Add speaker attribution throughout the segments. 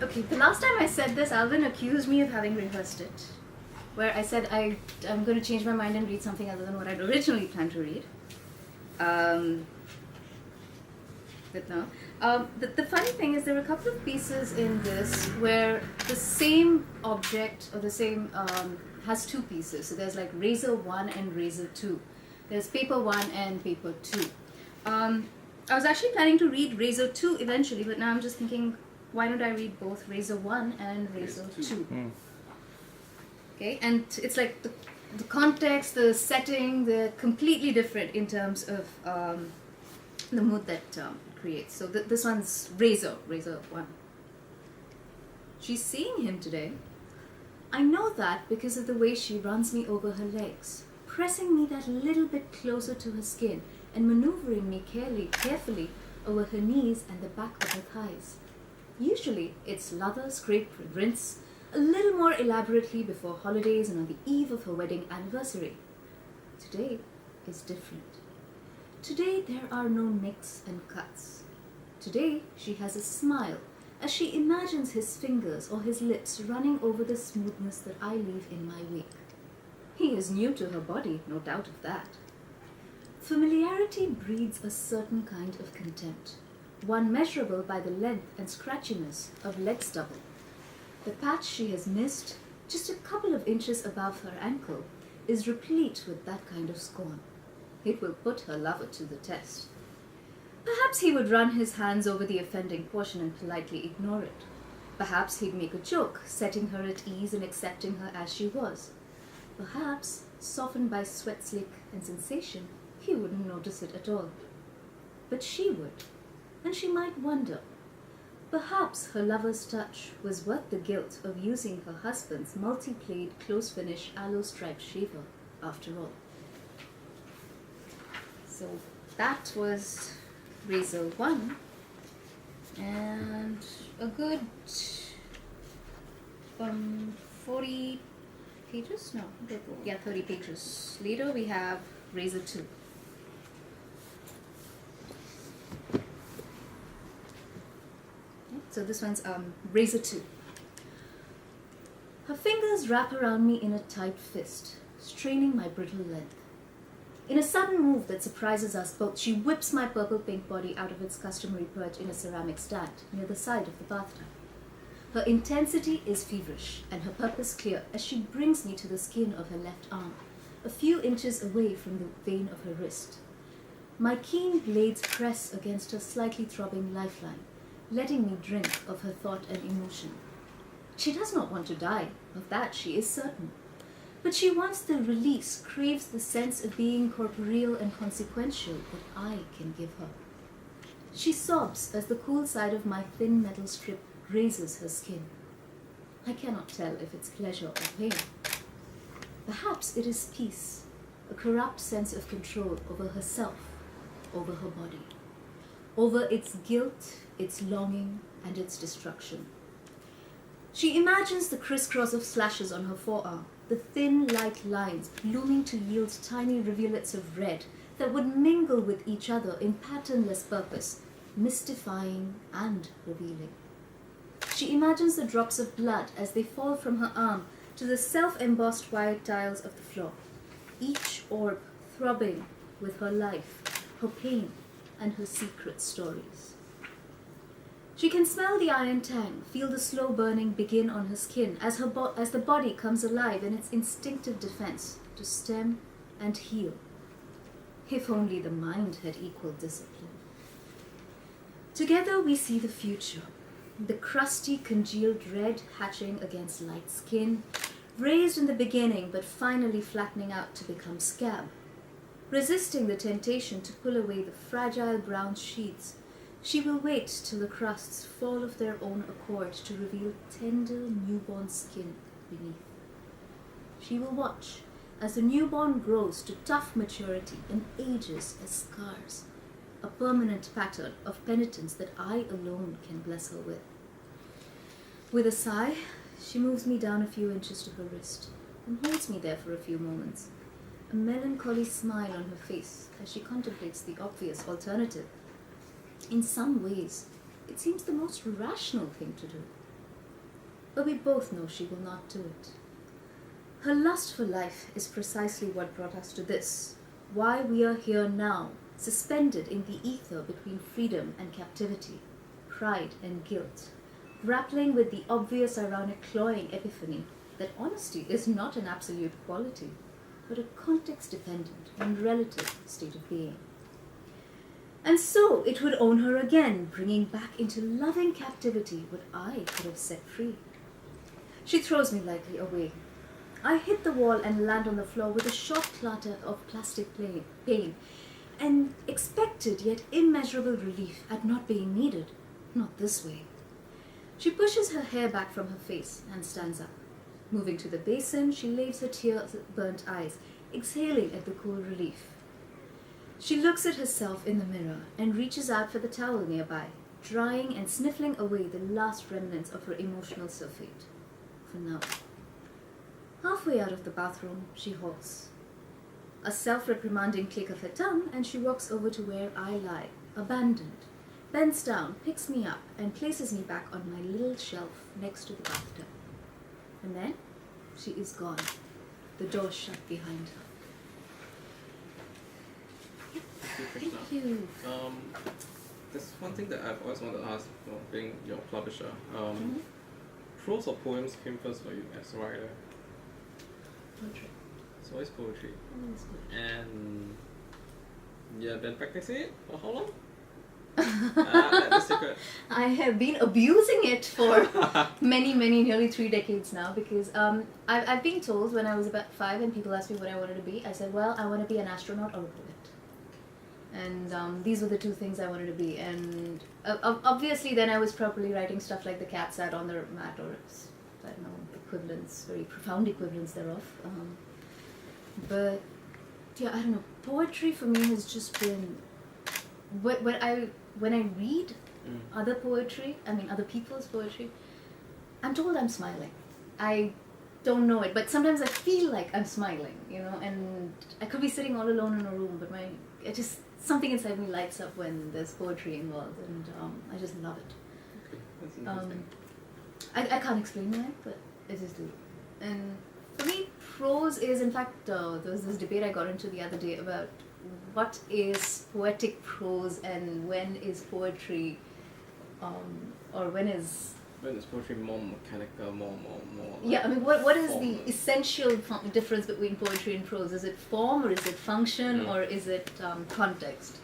Speaker 1: Okay, the last time I said this, Alvin accused me of having rehearsed it, where I said I'm going to change my mind and read something other than what I'd originally planned to read. But no. The funny thing is there are a couple of pieces in this where the same object or the same has two pieces. So there's like razor 1 and razor 2. There's paper 1 and paper 2. I was actually planning to read razor 2 eventually, but now I'm just thinking, why don't I read both razor 1 and razor 2? Okay, and it's like the context, the setting, they're completely different in terms of the mood that it creates. So this one's razor 1. She's seeing him today. I know that because of the way she runs me over her legs, pressing me that little bit closer to her skin and maneuvering me carefully over her knees and the back of her thighs. Usually it's lather, scrape, rinse, a little more elaborately before holidays and on the eve of her wedding anniversary. Today is different. Today there are no nicks and cuts. Today she has a smile as she imagines his fingers or his lips running over the smoothness that I leave in my wake. He is new to her body, no doubt of that. Familiarity breeds a certain kind of contempt, one measurable by the length and scratchiness of leg stubble. The patch she has missed, just a couple of inches above her ankle, is replete with that kind of scorn. It will put her lover to the test. Perhaps he would run his hands over the offending portion and politely ignore it. Perhaps he'd make a joke, setting her at ease and accepting her as she was. Perhaps, softened by sweat slick and sensation, he wouldn't notice it at all. But she would, and she might wonder. Perhaps her lover's touch was worth the guilt of using her husband's multi-played, close-finish, aloe-striped shaver, after all. So that was razor 1, and a good 40 pages? No, yeah, 30 pages. Later we have razor 2. So this one's razor 2. Her fingers wrap around me in a tight fist, straining my brittle length. In a sudden move that surprises us both, she whips my purple-pink body out of its customary perch in a ceramic stand near the side of the bathtub. Her intensity is feverish and her purpose clear as she brings me to the skin of her left arm, a few inches away from the vein of her wrist. My keen blades press against her slightly throbbing lifeline, letting me drink of her thought and emotion. She does not want to die, of that she is certain. But she wants the release, craves the sense of being corporeal and consequential that I can give her. She sobs as the cool side of my thin metal strip grazes her skin. I cannot tell if it's pleasure or pain. Perhaps it is peace, a corrupt sense of control over herself, over her body, over its guilt, its longing, and its destruction. She imagines the crisscross of slashes on her forearm, the thin, light lines blooming to yield tiny rivulets of red that would mingle with each other in patternless purpose, mystifying and revealing. She imagines the drops of blood as they fall from her arm to the self-embossed white tiles of the floor, each orb throbbing with her life, her pain, and her secret stories. She can smell the iron tang, feel the slow burning begin on her skin as the body comes alive in its instinctive defense to stem and heal. If only the mind had equal discipline. Together we see the future, the crusty congealed red hatching against light skin, raised in the beginning but finally flattening out to become scab. Resisting the temptation to pull away the fragile brown sheets, she will wait till the crusts fall of their own accord to reveal tender newborn skin beneath. She will watch as the newborn grows to tough maturity and ages as scars, a permanent pattern of penitence that I alone can bless her with. With a sigh, she moves me down a few inches to her wrist and holds me there for a few moments, a melancholy smile on her face as she contemplates the obvious alternative. In some ways, it seems the most rational thing to do. but we both know she will not do it. Her lust for life is precisely what brought us to this, why we are here now, suspended in the ether between freedom and captivity, pride and guilt, grappling with the obvious ironic cloying epiphany that honesty is not an absolute quality, but a context-dependent and relative state of being. And so it would own her again, bringing back into loving captivity what I could have set free. She throws me lightly away. I hit the wall and land on the floor with a short clatter of plastic pain, and expected yet immeasurable relief at not being needed. Not this way. She pushes her hair back from her face and stands up. Moving to the basin, she laves her tear-burnt eyes, exhaling at the cool relief. She looks at herself in the mirror and reaches out for the towel nearby, drying and sniffling away the last remnants of her emotional sulfate. For now. Halfway out of the bathroom, she halts. A self-reprimanding click of her tongue, and she walks over to where I lie, abandoned, bends down, picks me up, and places me back on my little shelf next to the bathtub. And then she is gone, the door shut behind her.
Speaker 2: Thank
Speaker 1: Thank you.
Speaker 2: There's one thing that I've always wanted to ask, being your publisher.
Speaker 1: Mhm.
Speaker 2: Prose or poems came first for you as a writer?
Speaker 1: Poetry.
Speaker 2: It's always poetry.
Speaker 1: Always poetry.
Speaker 2: And you've been practicing it for how long? That's the secret.
Speaker 1: I have been abusing it for many, nearly 3 decades now, because I've been told when I was about 5 and people asked me what I wanted to be, I said, well, I want to be an astronaut or a poet. And these were the two things I wanted to be. And obviously then I was probably writing stuff like the cat sat on the mat, or I don't know, equivalents, very profound equivalents thereof. But yeah, I don't know, poetry for me has just been, when I read other poetry, I mean other people's poetry, I'm told I'm smiling. I don't know it, but sometimes I feel like I'm smiling, you know, and I could be sitting all alone in a room, but something inside me lights up when there's poetry involved, and I just love it.
Speaker 2: Okay, that's interesting.
Speaker 1: I can't explain why, but I just do. And for me, prose is, in fact, there was this debate I got into the other day about what is poetic prose and when is poetry, or when is
Speaker 2: poetry more mechanical, more.
Speaker 1: Yeah, I mean, what is
Speaker 2: form.
Speaker 1: the essential difference between poetry and prose? Is it form, or is it function, or is it context?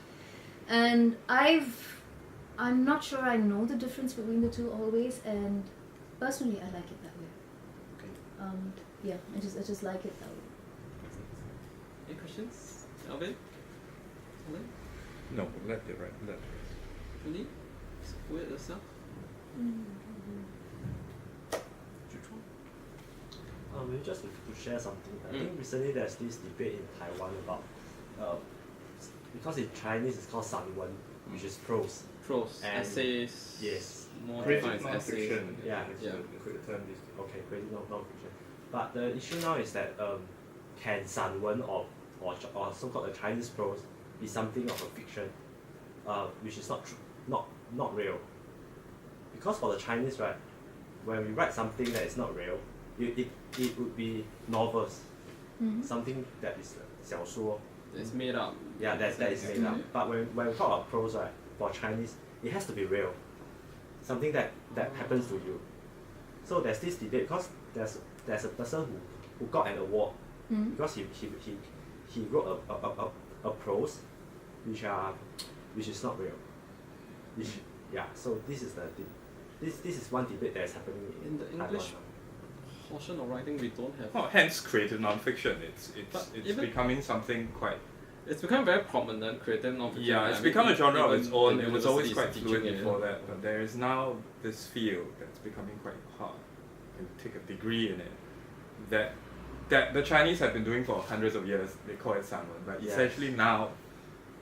Speaker 1: And I'm not sure I know the difference between the two always, and personally I like it that way.
Speaker 2: Okay.
Speaker 1: Yeah, I just like it that way.
Speaker 2: Any questions, Alvin?
Speaker 3: No, let it right.
Speaker 2: Really? Poet yourself?
Speaker 4: Maybe just to share something. I think recently there's this debate in Taiwan about, because in Chinese it's called sanwen, which is prose.
Speaker 2: Prose,
Speaker 4: And
Speaker 2: essays.
Speaker 4: Yes.
Speaker 2: More
Speaker 3: Creative
Speaker 2: defined as essays.
Speaker 3: non-fiction.
Speaker 4: Yeah.
Speaker 3: It's
Speaker 2: Yeah.
Speaker 3: the term is
Speaker 4: Okay, creative non-fiction. But the issue now is that can sanwen or so-called a Chinese prose be something of a fiction, which is not real. Because for the Chinese, right, when we write something that is not real, it would be novels, something that is 小说.
Speaker 2: It's made up.
Speaker 4: Yeah, that is made up. But when we talk about prose, right, for Chinese, it has to be real, something that happens to you. So there's this debate because there's a person who got an award because he wrote a prose which is not real. So this is this is one debate that is happening
Speaker 2: In the
Speaker 4: Taiwan
Speaker 2: English
Speaker 4: now.
Speaker 2: portion of writing, we don't have.
Speaker 3: Oh, hence creative non-fiction.
Speaker 2: But
Speaker 3: It's
Speaker 2: even-
Speaker 3: becoming something quite.
Speaker 2: It's become very prominent, creative non-fiction.
Speaker 3: Yeah, it's
Speaker 2: I mean,
Speaker 3: become a genre of its
Speaker 2: even
Speaker 3: own.
Speaker 2: the
Speaker 3: It was always
Speaker 2: universities
Speaker 3: quite fluid
Speaker 2: teaching it,
Speaker 3: before that, but there is now this field that's becoming quite hard. You take a degree in it. That the Chinese have been doing for hundreds of years. They call it sanwen, but
Speaker 4: Yes.
Speaker 3: essentially now,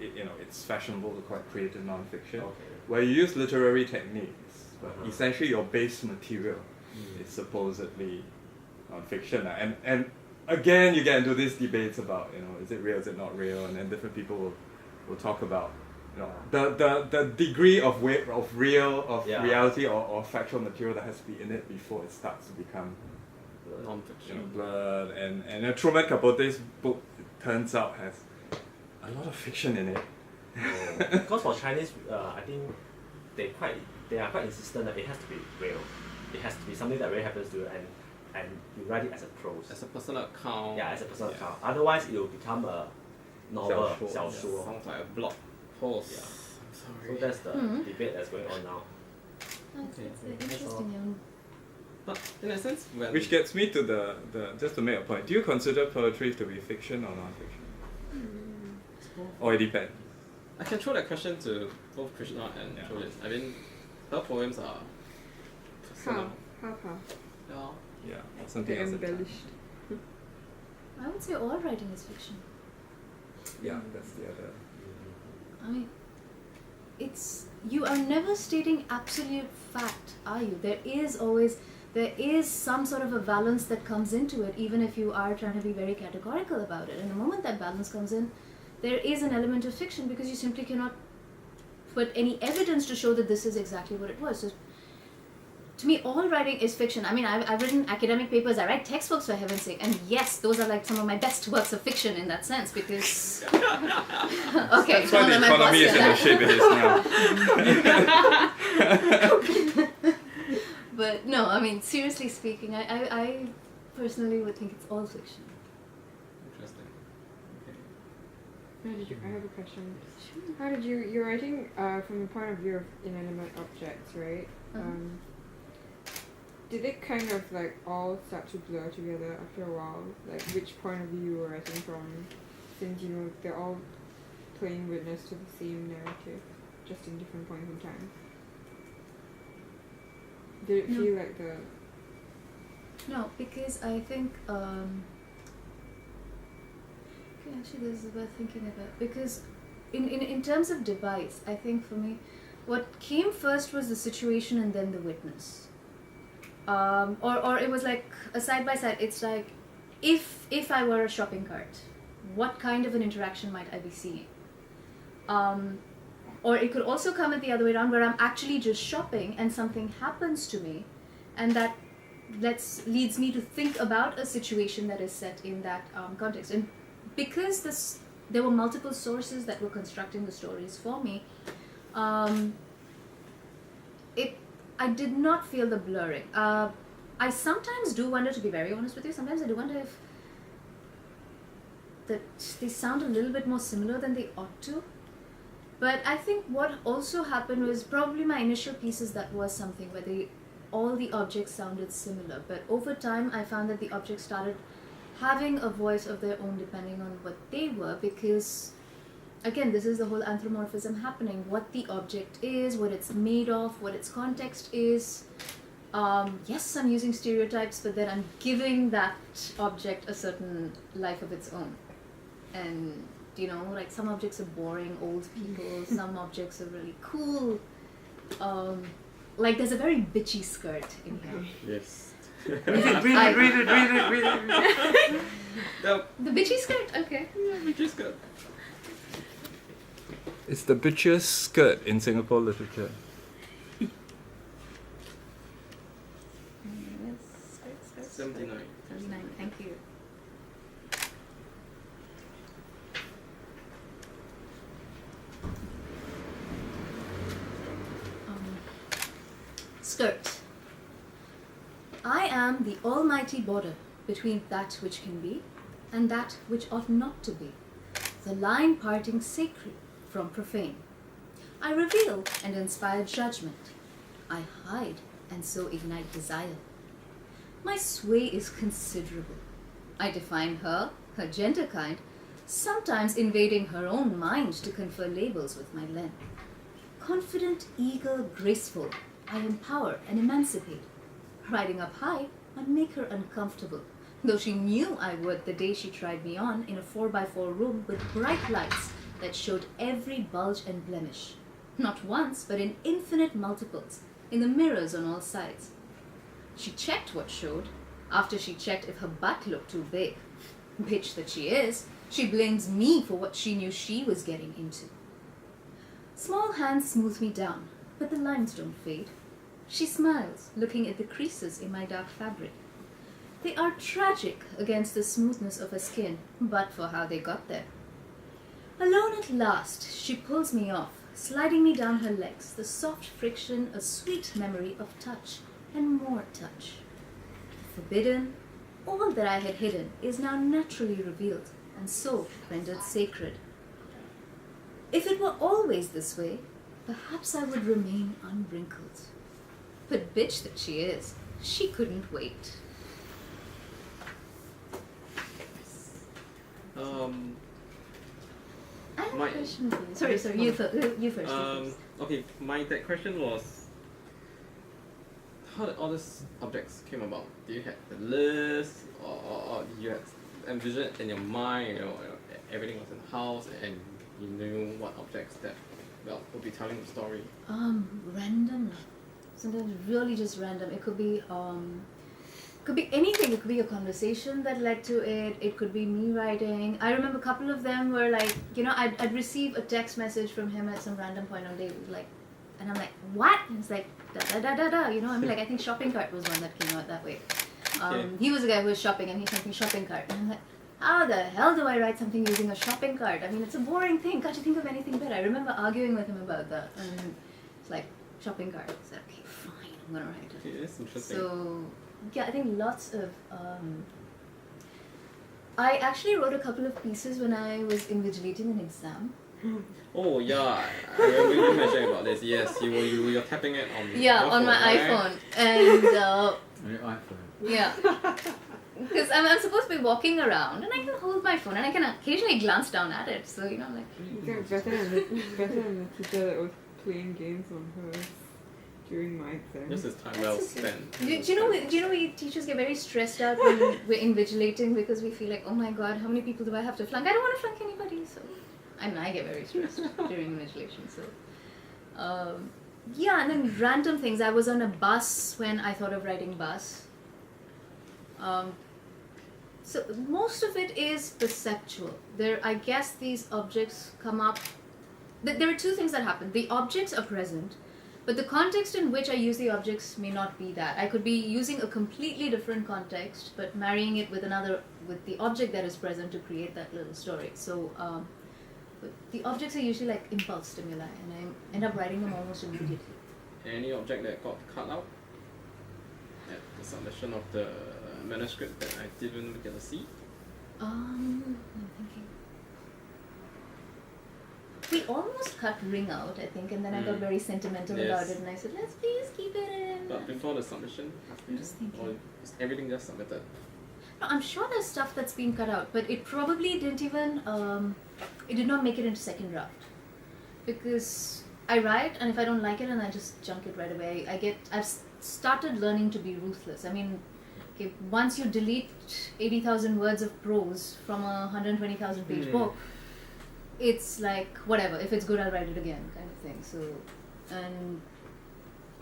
Speaker 3: it's fashionable to call it creative non-fiction,
Speaker 4: Okay.
Speaker 3: where you use literary techniques, but essentially your base material is supposedly non-fiction. And again, you get into these debates about, is it real, is it not real, and then different people will talk about, The degree of
Speaker 4: Yeah.
Speaker 3: reality or factual material that has to be in it before it starts to become
Speaker 2: Non-fiction.
Speaker 3: blurred, and Truman Capote's book, it turns out, has a lot of fiction in it.
Speaker 4: Because for Chinese, I think they are quite insistent that it has to be real. It has to be something that really happens to you, and you write it as a prose.
Speaker 2: As a personal account.
Speaker 4: Yeah, as a personal
Speaker 2: Yeah.
Speaker 4: account. Otherwise, it will become a novel,
Speaker 3: 小说.
Speaker 4: 小说.
Speaker 2: Sounds like a blog post.
Speaker 4: Yeah.
Speaker 2: I'm
Speaker 4: So
Speaker 2: sorry.
Speaker 4: that's the
Speaker 1: Mhm.
Speaker 4: debate that's going on now.
Speaker 1: That's
Speaker 2: Okay.
Speaker 1: interesting.
Speaker 2: But in a sense, when
Speaker 3: Which gets me to the just to make a point. Do you consider poetry to be fiction or non-fiction? Or it depends?
Speaker 2: I can throw that question to both Krishna and
Speaker 3: Yeah.
Speaker 2: Jolin. I mean, her poems are personal.
Speaker 5: How?
Speaker 2: Yeah.
Speaker 3: Yeah, something
Speaker 5: They're
Speaker 3: else. at times.
Speaker 5: embellished.
Speaker 1: I would say all writing is fiction.
Speaker 3: Yeah, that's the other.
Speaker 1: I mean, you are never stating absolute fact, are you? There is some sort of a balance that comes into it, even if you are trying to be very categorical about it. And the moment that balance comes in, there is an element of fiction because you simply cannot put any evidence to show that this is exactly what it was. So, to me, all writing is fiction. I mean, I've written academic papers, I write textbooks for heaven's sake, and yes, those are like some of my best works of fiction in that sense because. Okay,
Speaker 3: That's why the
Speaker 1: don't let my boss
Speaker 3: economy is
Speaker 1: hear
Speaker 3: in the
Speaker 1: that.
Speaker 3: shape it is now.
Speaker 1: But no, I mean, seriously speaking, I personally would think it's all fiction.
Speaker 2: Interesting. Okay.
Speaker 5: I have a question. How did you're writing from the point of view of inanimate objects, right?
Speaker 1: Mhm.
Speaker 5: Did it kind of like all start to blur together after a while? Like which point of view you were writing from, since they're all playing witness to the same narrative, just in different points in time. Did it
Speaker 1: No.
Speaker 5: feel like the
Speaker 1: No, because I think okay, actually this is worth thinking about because in terms of device, I think for me what came first was the situation and then the witness. Or it was like a side by side. It's like if I were a shopping cart, what kind of an interaction might I be seeing? Or it could also come at the other way around where I'm actually just shopping and something happens to me and that leads me to think about a situation that is set in that context. And because there were multiple sources that were constructing the stories for me, I did not feel the blurring. I sometimes do wonder, to be very honest with you, sometimes I do wonder if that they sound a little bit more similar than they ought to. But I think what also happened was probably my initial pieces, that was something where all the objects sounded similar. But over time, I found that the objects started having a voice of their own depending on what they were, because again, this is the whole anthropomorphism happening. What the object is, what it's made of, what its context is. Yes, I'm using stereotypes, but then I'm giving that object a certain life of its own. And like some objects are boring old people, some objects are really cool. Like there's a very bitchy skirt in here.
Speaker 2: Yes.
Speaker 3: Read it.
Speaker 2: No,
Speaker 1: The bitchy skirt, okay.
Speaker 2: yeah, which is good.
Speaker 3: It's the bitchiest skirt in Singapore literature.
Speaker 1: Skirt.
Speaker 2: 79.
Speaker 1: 39, thank you. Skirt. I am the almighty border between that which can be and that which ought not to be, the line parting sacred from profane. I reveal and inspire judgment. I hide and so ignite desire. My sway is considerable. I define her gender kind, sometimes invading her own mind to confer labels with my len. Confident, eager, graceful, I empower and emancipate. Riding up high, I'd make her uncomfortable, though she knew I would the day she tried me on in a 4x4 room with bright lights that showed every bulge and blemish. Not once, but in infinite multiples, in the mirrors on all sides. She checked what showed, after she checked if her butt looked too big. Bitch that she is, she blames me for what she knew she was getting into. Small hands smooth me down, but the lines don't fade. She smiles, looking at the creases in my dark fabric. They are tragic against the smoothness of her skin, but for how they got there. Alone at last, she pulls me off, sliding me down her legs, the soft friction a sweet memory of touch and more touch. Forbidden, all that I had hidden is now naturally revealed and so rendered sacred. If it were always this way, perhaps I would remain unwrinkled. But bitch that she is, she couldn't wait. I have a question for you. Sorry, you first.
Speaker 2: Okay, that question was how did all these objects came about? Do you have the list, or you had envisioned it in your mind? You know, everything was in the house, and you knew what objects that would be telling the story.
Speaker 1: Random. Sometimes really just random. It could be anything. It could be a conversation that led to it. It could be me writing. I remember a couple of them were like, I'd receive a text message from him at some random point on the day, like, and I'm like, what? And it's like, da da da da da. I think shopping cart was one that came out that way. He was the guy who was shopping, and he sent me shopping cart, and I'm like, how the hell do I write something using a shopping cart? I mean, it's a boring thing. Can't you think of anything better? I remember arguing with him about that, and it's like, shopping cart. I said, okay, fine, I'm gonna write it.
Speaker 2: Okay, that's interesting.
Speaker 1: So, yeah, I think lots of. I actually wrote a couple of pieces when I was invigilating an exam.
Speaker 2: Oh yeah, I remember you mentioning about this. Yes, you were tapping it on.
Speaker 1: Yeah,
Speaker 2: your
Speaker 1: on
Speaker 2: phone,
Speaker 1: my
Speaker 2: right?
Speaker 1: iPhone, and
Speaker 3: On your iPhone.
Speaker 1: yeah, because I'm supposed to be walking around, and I can hold my phone, and I can occasionally glance down at it. So like.
Speaker 5: It's better than the teacher that was playing games on hers during my exam.
Speaker 2: This is time well spent.
Speaker 1: Do you know we teachers get very stressed out when we're invigilating because we feel like, oh my god, how many people do I have to flunk? I don't want to flunk anybody, so I get very stressed during invigilation. So yeah, and then random things. I was on a bus when I thought of writing bus. So most of it is perceptual. I guess these objects come up. There are two things that happen. The objects are present, but the context in which I use the objects may not be that. I could be using a completely different context, but marrying it with the object that is present to create that little story. So but the objects are usually like impulse stimuli, and I end up writing them almost immediately.
Speaker 2: Any object that got cut out at the submission of the manuscript that I didn't get to see?
Speaker 1: I'm thinking. We almost cut Ring out, I think, and then I got very sentimental about it, and I said, let's please keep it in.
Speaker 2: But before the submission,
Speaker 1: I'm just thinking.
Speaker 2: or is everything just submitted?
Speaker 1: No, I'm sure there's stuff that's been cut out, but it probably didn't even, it did not make it into second draft. Because I write, and if I don't like it, and I just junk it right away, I've started learning to be ruthless. I mean, okay, once you delete 80,000 words of prose from a 120,000 page book, it's like, whatever, if it's good, I'll write it again, kind of thing. So, and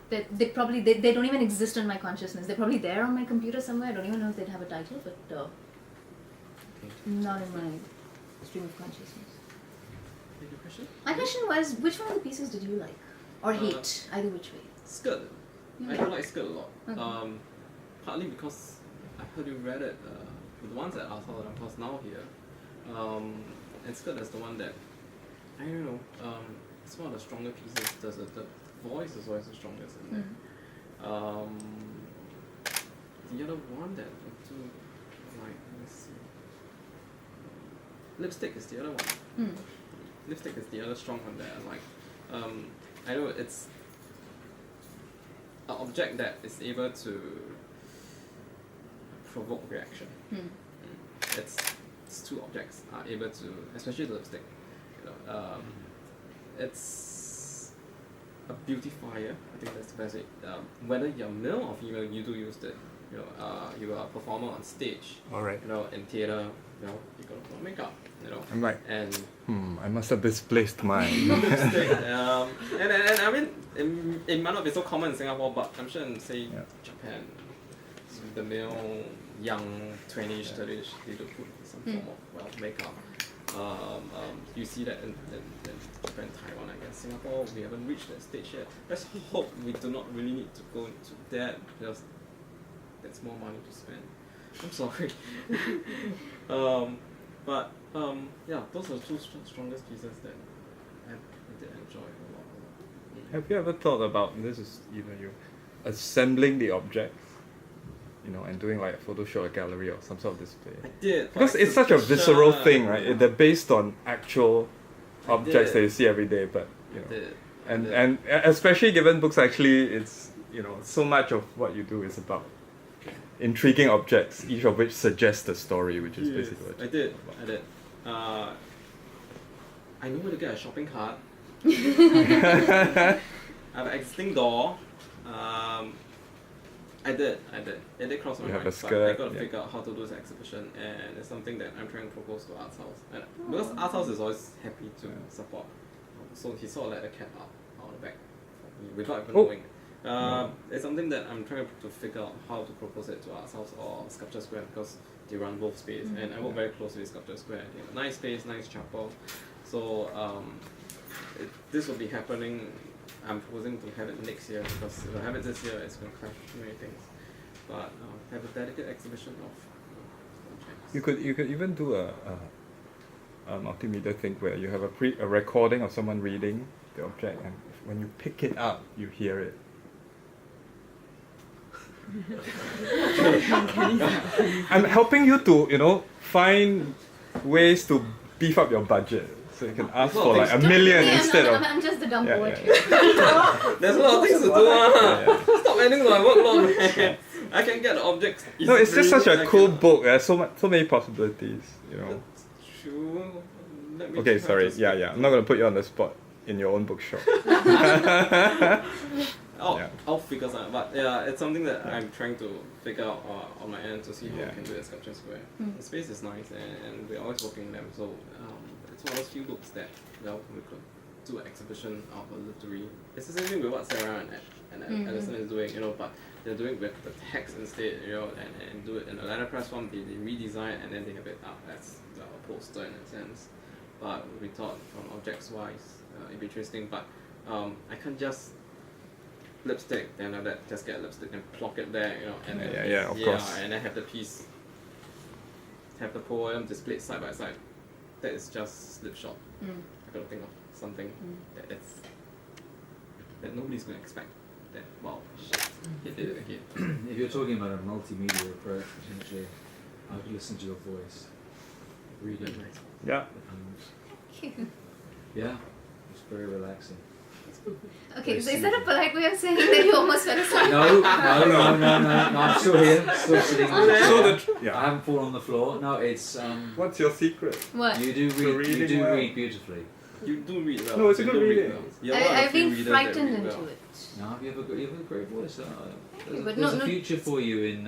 Speaker 1: they don't even exist in my consciousness. They're probably there on my computer somewhere. I don't even know if they'd have a title, but not in my stream of consciousness.
Speaker 2: Any question?
Speaker 1: My question was, which one of the pieces did you like? Or hate? Either which way.
Speaker 2: Skirt. I don't like Skirt a lot.
Speaker 1: Okay.
Speaker 2: Partly because I heard you read it with the ones at Arthur and of course now here. And Skirt is the one that, I don't know, it's one of the stronger pieces. The voice is always the strongest in there. The other one that I do like, let me see. Lipstick is the other one. Lipstick is the other strong one that I like. I know it's an object that is able to provoke reaction. It's two objects are able to, especially the lipstick. It's a beautifier. I think that's the best way. Whether you're male or female, you do use it. You are a performer on stage.
Speaker 3: All right.
Speaker 2: In theater, you gotta put on makeup.
Speaker 3: I'm like,
Speaker 2: and
Speaker 3: I must have misplaced mine.
Speaker 2: lipstick. And I mean, it might not be so common in Singapore, but I'm sure in say Japan, the male young 20ish, 30ish, they do put some form of makeup. You see that in elsewhere in Taiwan. I guess Singapore, we haven't reached that stage yet. Let's hope we do not really need to go into that because that's more money to spend. I'm sorry. Yeah, those are two strongest pieces that I did enjoy a lot.
Speaker 3: Have you ever thought about, this is even you, assembling the objects, you know, and doing like a photo show, a gallery, or some sort of display?
Speaker 2: I did.
Speaker 3: Because it's such a visceral thing, right? They're based on actual objects that you see every day, but you know, and especially given books, actually, it's, you know, so much of what you do is about intriguing objects, each of which suggests a story, which is basically what
Speaker 2: I did. I know where to get a shopping cart. I have an existing door. I did. It did cross my
Speaker 3: You have
Speaker 2: mind.
Speaker 3: a skirt,
Speaker 2: But I got to figure out how to do this exhibition, and it's something that I'm trying to propose to Arts House. And because Arts House is always happy to support, so he sort of let the cat out on the back for me without even knowing. It's something that I'm trying to figure out how to propose it to Arts House or Sculpture Square because they run both space, and I work very closely with Sculpture Square. They have a nice space, nice chapel. So this will be happening. I'm proposing to have it next year because if I have it this year, it's going to clash with too many things. But have a dedicated exhibition of objects.
Speaker 3: You could even do a multimedia thing where you have a recording of someone reading the object, and when you pick it up, you hear it. I'm helping you to, you know, find ways to beef up your budget. So you can ask for like $1 million instead of.
Speaker 1: I'm just the dumb boy.
Speaker 2: There's a lot of things to do. Stop ending my workload, man. I can get the objects.
Speaker 3: No, it's just such a cool book. There's so many possibilities, you know.
Speaker 2: True.
Speaker 3: Okay, sorry. Yeah. I'm not gonna put you on the spot in your own bookshop.
Speaker 2: I'll figure something. But yeah, it's something that I'm trying to figure out on my end to see how we can do it at Sculpture Square. The space is nice, and we're always working them. So it's one of those few books that we could do an exhibition of a literary. It's the same thing with what Sarah and Alison is doing, you know, but they're doing it with the text instead, you know, and do it in a letterpress form. They redesign it and then they have it up as a poster in a sense. But we thought from objects wise, it'd be interesting. But I can't just lipstick, then after that just get lipstick and plonk it there, you know, and then
Speaker 3: of course.
Speaker 2: And then have the piece, have the poem displayed side by side. That is just slipshod. I gotta think of something that nobody's gonna expect. That wow, shit, he did it again.
Speaker 6: If you're talking about a multimedia approach, potentially, I would listen to your voice, reading.
Speaker 3: Yeah.
Speaker 1: Thank you.
Speaker 6: Yeah, it's very relaxing.
Speaker 1: Okay, so is that a polite way of saying that you almost fell asleep?
Speaker 6: No, I'm still here, still sitting on the
Speaker 3: So
Speaker 6: floor. I haven't fallen on the floor. No, it's
Speaker 3: What's your secret?
Speaker 1: What?
Speaker 6: you do read beautifully.
Speaker 2: You do read well.
Speaker 3: No, it's a
Speaker 2: You
Speaker 3: good
Speaker 2: do read
Speaker 3: reading.
Speaker 2: well. You're one of the
Speaker 1: I've
Speaker 2: few
Speaker 1: been
Speaker 2: readers that
Speaker 1: frightened
Speaker 2: read
Speaker 1: into
Speaker 2: well.
Speaker 1: it.
Speaker 6: No, you have a great voice.
Speaker 1: you, but
Speaker 6: There's
Speaker 1: no-
Speaker 6: a future for you in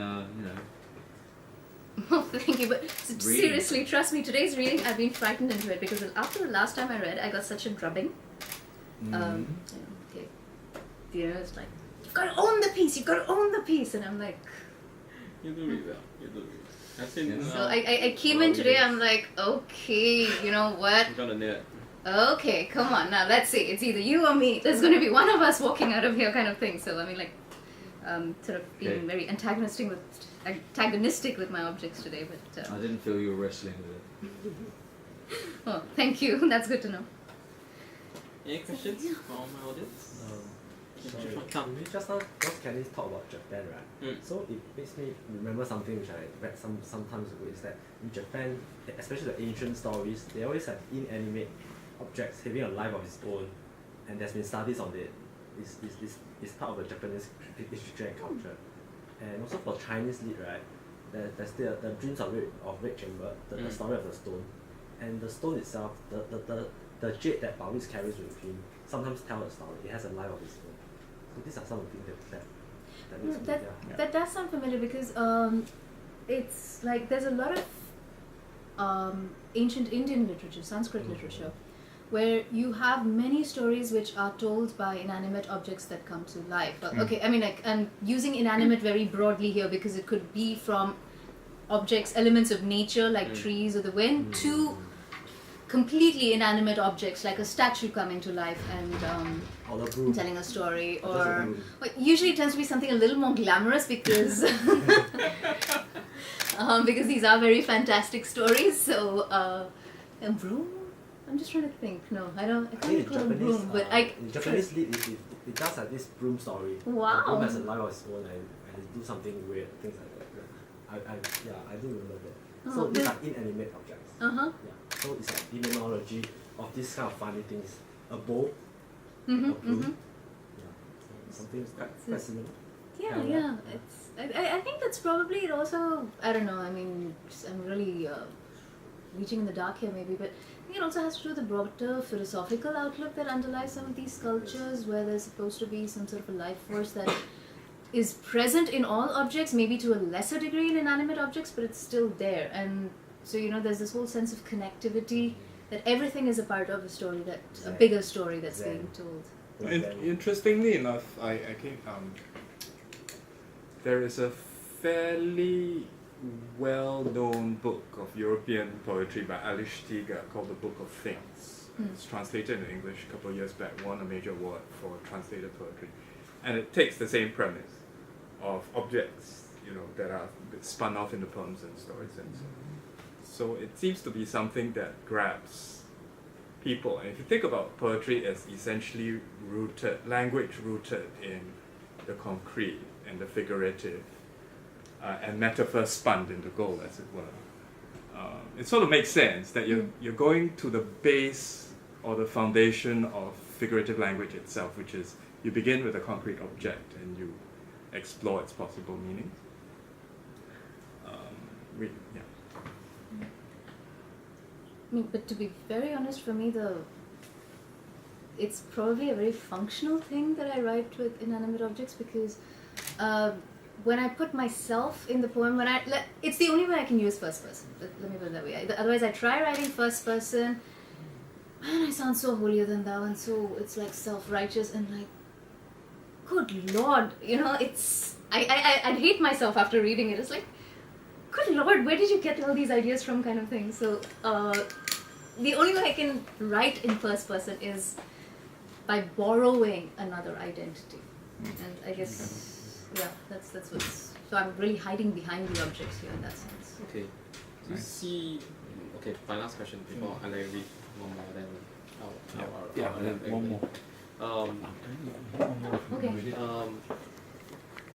Speaker 1: Oh, thank you, but seriously, trust me, today's reading, I've been frightened into it because after the last time I read, I got such a drubbing. Okay. You know, it's like, you gotta own the piece, and I'm like...
Speaker 2: You do read well. You do read. I've seen.
Speaker 1: So I came in today, I'm like, okay, you know what?
Speaker 2: I'm gonna nail it.
Speaker 1: Okay, come on, now let's see, it's either you or me, there's gonna be one of us walking out of here kind of thing, so I mean like, sort of being very antagonistic with my objects today, but...
Speaker 6: I didn't feel you were wrestling with it.
Speaker 1: Oh, thank you, that's good to know.
Speaker 2: Any questions from my audience?
Speaker 4: Sorry,
Speaker 2: Come.
Speaker 4: just now, because Kenny talked about Japan, right? So it makes me remember something which I read sometimes ago, is that in Japan, especially the ancient stories, they always have inanimate objects having a life of its own, and there's been studies on it. It's part of the Japanese literature and culture. And also for Chinese lit, right, there's the Dreams of Red Chamber, the story of the stone. And the stone itself, the jade that Maurice carries with him, sometimes tells a story. It has a life of its own. So these are some of the things that makes me,
Speaker 1: That does sound familiar because it's like there's a lot of ancient Indian literature, Sanskrit literature, where you have many stories which are told by inanimate objects that come to life. Okay, I mean, like, I'm using inanimate very broadly here because it could be from objects, elements of nature like trees or the wind, to completely inanimate objects like a statue coming to life and
Speaker 4: Or the broom.
Speaker 1: telling a story,
Speaker 4: Or just a
Speaker 1: or
Speaker 4: broom.
Speaker 1: well, usually it tends to be something a little more glamorous because because these are very fantastic stories. So a broom. I'm just trying to think. No, I don't. I
Speaker 4: I think
Speaker 1: can't
Speaker 4: in
Speaker 1: call a
Speaker 4: Japanese,
Speaker 1: broom, but I.
Speaker 4: in Japanese lead, it does have this broom story.
Speaker 1: Wow.
Speaker 4: The broom has a life of its own and it do something weird, things like that. I do remember that. So
Speaker 1: Oh,
Speaker 4: these
Speaker 1: this-
Speaker 4: are inanimate objects.
Speaker 1: Uh-huh.
Speaker 4: Yeah. So it's like demonology of this kind of funny things. A bowl,
Speaker 1: Mm-hmm,
Speaker 4: a broom.
Speaker 1: mm-hmm.
Speaker 4: Yeah. So something quite similar.
Speaker 1: Yeah, yeah. It's. I think that's probably it. Also, I don't know. I mean, I'm really reaching in the dark here, maybe, but I think it also has to do with the broader philosophical outlook that underlies some of these sculptures, where there's supposed to be some sort of a life force that is present in all objects, maybe to a lesser degree in inanimate objects, but it's still there. And so, there's this whole sense of connectivity that everything is a part of a story, that a
Speaker 4: Zen.
Speaker 1: bigger story that's
Speaker 4: Zen.
Speaker 1: being told.
Speaker 3: Interestingly enough, I think there is a fairly well-known book of European poetry by Alice Stiga called The Book of Things. It's translated into English a couple of years back, won a major award for translated poetry. And it takes the same premise of objects, that are spun off into poems and stories and so on. So it seems to be something that grabs people. And if you think about poetry as essentially language rooted in the concrete and the figurative, and metaphor spun into gold, as it were, it sort of makes sense that you're going to the base or the foundation of figurative language itself, which is you begin with a concrete object and you explore its possible meanings.
Speaker 1: I mean, but to be very honest, for me, it's probably a very functional thing that I write with inanimate objects, because when I put myself in the poem, it's the only way I can use first person. Let me put it that way. Otherwise, I try writing first person, man, I sound so holier than thou, and so it's like self-righteous and like, good Lord, I'd hate myself after reading it. It's like, good Lord, where did you get all these ideas from, kind of thing. So the only way I can write in first person is by borrowing another identity. And I guess, that's what's... So I'm really hiding behind the objects here in that sense.
Speaker 2: Okay. Do you see... Okay, my last question before and I read one more, then
Speaker 6: Yeah, and then one more.
Speaker 1: Okay.